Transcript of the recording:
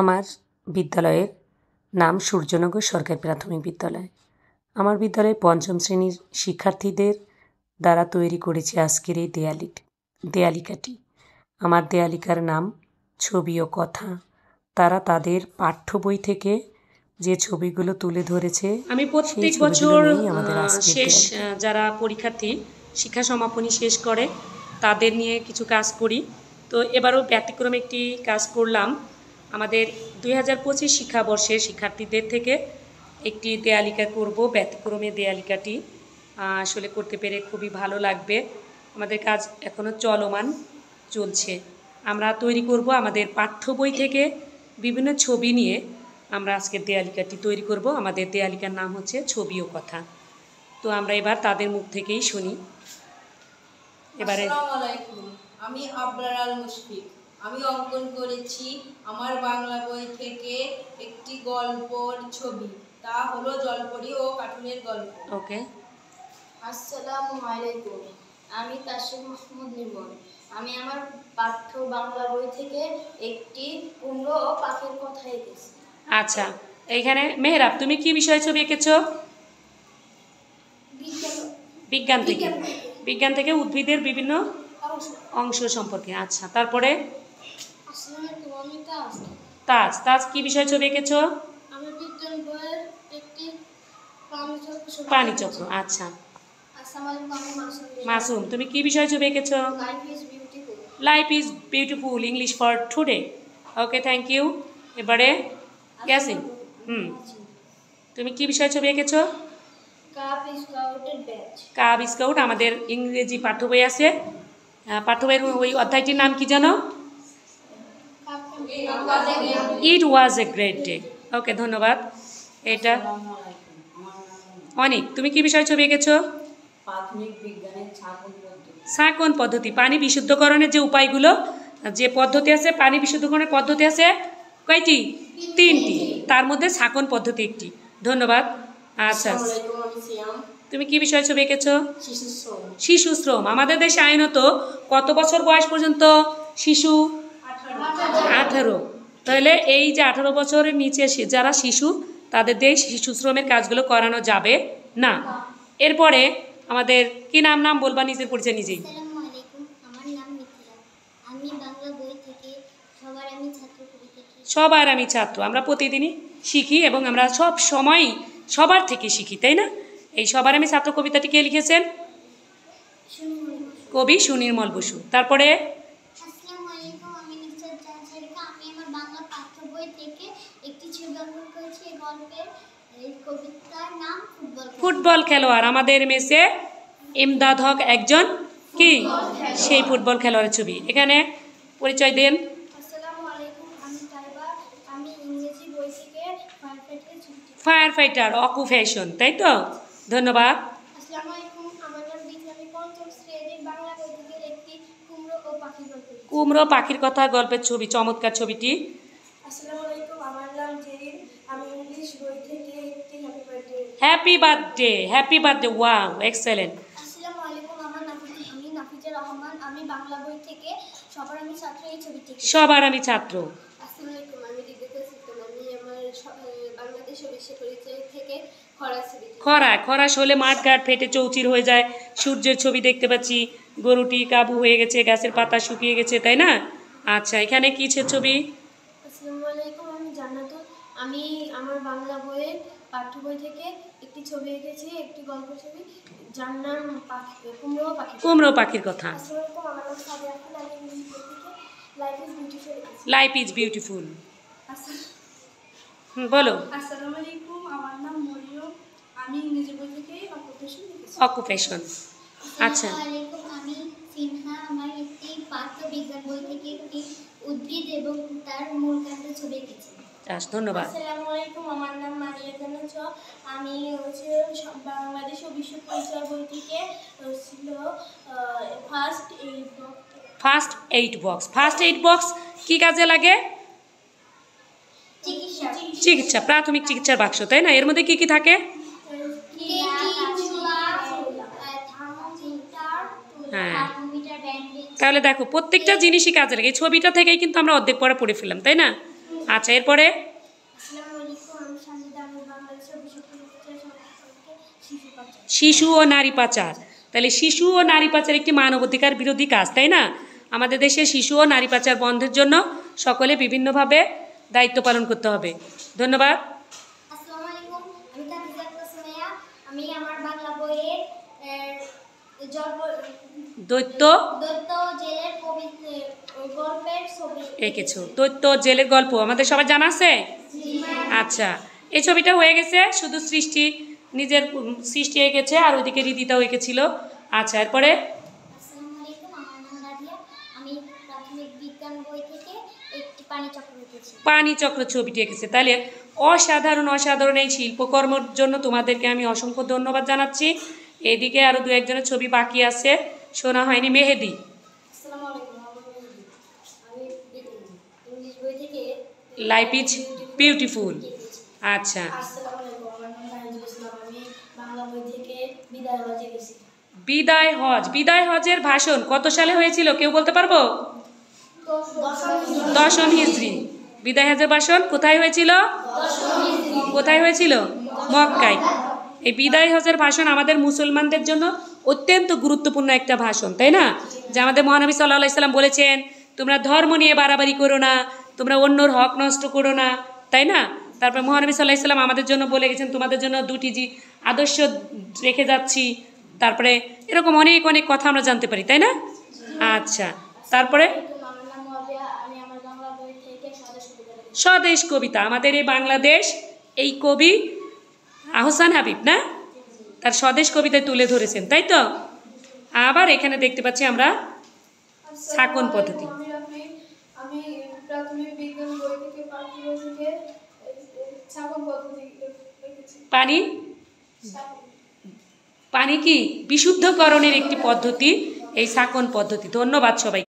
আমার বিদ্যালয়ের নাম সূর্যনগর সরকারি প্রাথমিক বিদ্যালয়। আমার বিদ্যালয়ে পঞ্চম শ্রেণীর শিক্ষার্থীদের দ্বারা তৈরি করেছি আজকের এই দেয়ালিকাটি। আমার দেয়ালিকার নাম ছবি ও কথা। তারা তাদের পাঠ্য বই থেকে যে ছবিগুলো তুলে ধরেছে, আমি প্রত্যেক বছর শেষ যারা পরীক্ষার্থী শিক্ষা সমাপনী শেষ করে তাদের নিয়ে কিছু কাজ করি। তো এবারও ব্যতিক্রমে একটি কাজ করলাম। আমাদের 2025 শিক্ষাবর্ষের শিক্ষার্থীদের থেকে একটি দেয়ালিকা করব। ব্যতিক্রমে দেয়ালিকাটি আসলে করতে পেরে খুবই ভালো লাগবে। আমাদের কাজ এখনও চলছে। আমরা তৈরি করব আমাদের পাঠ্য বই থেকে বিভিন্ন ছবি নিয়ে আমরা আজকের দেয়ালিকাটি তৈরি করব। আমাদের দেয়ালিকার নাম হচ্ছে ছবি ও কথা। তো আমরা এবার তাদের মুখ থেকেই শুনি। এবারে আসসালামু আলাইকুম, আমি আবরার আল মুশফিক। আমি অঙ্কন করেছি আমার বাংলা বই থেকে একটি গল্পের ছবি, তা হলো জলপরি ও কার্টুনের গল্প। ওকে। আসসালামু আলাইকুম, আমি তাসিম মাহমুদ নির্মল। আমি আমার পাঠ্য বাংলা বই থেকে একটি কুমড়ো ও পাখির কথা এঁকেছি। আচ্ছা, এইখানে মেহরাব, তুমি কি বিষয়ে ছবি এঁকেছো? বিজ্ঞান থেকে উদ্ভিদের বিভিন্ন অংশ সম্পর্কে। আচ্ছা, তারপরে তাজ কি বিষয়ে ছবি এঁকেছো? প্রাণীচক্র। আচ্ছা, মাসুম, তুমি কি বিষয়ে ছবি এঁকেছো? Life is beautiful, English for today. Okay, thank you. এবারে ইয়াসিন, তুমি কি বিষয়ে ছবি এঁকেছো? Cub scout. আমাদের ইংরেজি পাঠ্য বই আছে, পাঠ্য বইয়ের ওই অধ্যায়টির নাম কি জানো? ইট ওয়াজ এ গ্রেট ডে। ওকে, ধন্যবাদ। এটা অনেক। তুমি কি বিষয়ে ছবি এঁকেছো? ছাঁকন পদ্ধতি, পানি বিশুদ্ধকরণের যে উপায়গুলো, যে পদ্ধতি আছে, পানি বিশুদ্ধকরণের পদ্ধতি আছে কয়টি? 3টি। তার মধ্যে ছাঁকন পদ্ধতি একটি। ধন্যবাদ। আচ্ছা, তুমি কি বিষয়ে ছবি এঁকেছো? শিশু শ্রম। আমাদের দেশে আইনত কত বছর বয়স পর্যন্ত শিশু? 18। তাহলে এই যে 18 বছরের নিচে যারা শিশু, তাদের দিয়ে শিশু শ্রমের কাজগুলো করানো যাবে না। এরপরে আমাদের কি নাম বলবা নিজের পরিচয় নিজেই। সবার আমি ছাত্র। আমরা প্রতিদিনই শিখি এবং আমরা সব সময় সবার থেকে শিখি, তাই না? এই সবার আমি ছাত্র কবিতাটি কে লিখেছেন? কবি সুনির্মল বসু। তারপরে ফুটবল খেলোয়াড়। আমাদের মেসে ইমদাদ হক একজন কি সেই ফুটবল খেলোয়াড়ের ছবি। এখানে পরিচয় দেন। ফায়ার ফাইটার অকুপেশন, তাই তো? ধন্যবাদ। কুমড়ো পাখির কথা গল্পের ছবি, চমৎকার ছবিটি। Happy birthday, wow, excellent. সবার আমি ছাত্র। খরাস হলে মাঠঘাট ফেটে চৌচির হয়ে যায়। সূর্যের ছবি দেখতে পাচ্ছি, গরুটি কাবু হয়ে গেছে, গাছের পাতা শুকিয়ে গেছে, তাই না? আচ্ছা, এখানে কি ছবি? আমি আমার বাংলা বইয়ের পাঠ্য বই থেকে একটি ছবি এঁকেছি, একটি গল্প ছবি, যার নাম কুমড়ো পাখির কথা। Life is beautiful. বলো। আসসালামু আলাইকুম, আমার নাম মরিয়ম। আমি ইংরেজি বই থেকে অকুপেশন। আচ্ছা, আমি সিনহা। আমার একটি পাঠ্য বিজ্ঞান বই থেকে একটি উদ্ভিদ এবং তার মূল কাণ্ডের ছবি এঁকেছি। ধন্যবাদ। আসসালামু আলাইকুম, আমার নাম মারিয়া জান্নাত। আমি বাংলাদেশ ও বিশ্ব পরিচয় বই থেকে ফার্স্ট এইড বক্স কি কাজে লাগে? চিকিৎসা, প্রাথমিক চিকিৎসার বাক্স, তাই না? এর মধ্যে কি কি থাকে? হ্যাঁ, তাহলে দেখো প্রত্যেকটা জিনিসই কাজে লাগে। এই ছবিটা থেকেই কিন্তু আমরা অর্ধেক পড়া পড়ে ফেললাম, তাই না? আচ্ছা, এরপরে আসসালামু আলাইকুম, আমি সানজিদা, আমি বাংলাদেশের শিশু পাচার। শিশু ও নারী পাচার, তাহলে শিশু ও নারী পাচার একটি মানবাধিকার বিরোধী কাজ, তাই না? আমাদের দেশে শিশু ও নারী পাচার বন্ধের জন্য সকলে বিভিন্নভাবে দায়িত্ব পালন করতে হবে। ধন্যবাদ। আসসালামু আলাইকুম, আমি তাফিজা সুমাইয়া, আমি আমার বাংলা বইয়ের দৈত্য জেলের গল্পের ছবি এঁকেছো। দৈত্য জেলের গল্প আমাদের সবার জানা আছে? আচ্ছা, এই ছবিটা হয়ে গেছে, শুধু সৃষ্টি নিজের সৃষ্টি এঁকেছে আর ওইদিকে রীতিটাও এঁকেছিল। আচ্ছা, এরপরে আসসালামু আলাইকুম, আমার নাম রাদিয়া, আমি প্রাথমিক বিজ্ঞান বই থেকে একটি পানিচক্র এঁকেছি। পানিচক্র ছবিটি এঁকেছে। তাহলে অসাধারণ এই শিল্পকর্মের জন্য তোমাদেরকে আমি অসংখ্য ধন্যবাদ জানাচ্ছি। এদিকে আরও দু একজনের ছবি বাকি আছে, শোনা হয়নি। মেহেদি। আসসালামু আলাইকুম, আমি ইংলিশ বই থেকে লাইফ ইজ বিউটিফুল। আচ্ছা, আসসালামু আলাইকুম, আমার নাম নাহিদুল ইসলাম, আমি বাংলা বই থেকে বিদায় হজ এঁকেছি। বিদায় হজের ভাষণ কত সালে হয়েছিল কেউ বলতে পারবো? 10ম হিজরি। বিদায় হজের ভাষণ কোথায় হয়েছিল? কোথায় হয়েছিল? মক্কায়। এই বিদায় হজের ভাষণ আমাদের মুসলমানদের জন্য অত্যন্ত গুরুত্বপূর্ণ একটা ভাষণ, তাই না? যে আমাদের মহানবী সাল্লাল্লাহু আলাইহি সাল্লাম বলেছেন, তোমরা ধর্ম নিয়ে বাড়াবাড়ি করো না, তোমরা অন্যর হক নষ্ট করো না, তাই না? তারপর মহানবী সাল্লাল্লাহু আলাইহি সাল্লাম আমাদের জন্য বলে গেছেন, তোমাদের জন্য 2টি আদর্শ রেখে যাচ্ছি। তারপরে এরকম অনেক কথা আমরা জানতে পারি, তাই না? আচ্ছা, তারপরে আমার নাম মাবিয়া, আমি আমার বাংলা বই থেকে স্বদেশ কবিতা। আমাদের এই বাংলাদেশ, এই কবি আহসান হাবিব না, তার স্বদেশ কবিতায় তুলে ধরেছেন, তাই তো? আবার এখানে দেখতে পাচ্ছি আমরা ছাকন পদ্ধতি। আমি প্রাথমিক বিজ্ঞান বই থেকে পাখি বই থেকে ছাকন পদ্ধতি এঁকেছি। পানি কি বিশুদ্ধকরণের একটি পদ্ধতি, এই ছাকন পদ্ধতি। ধন্যবাদ সবাই।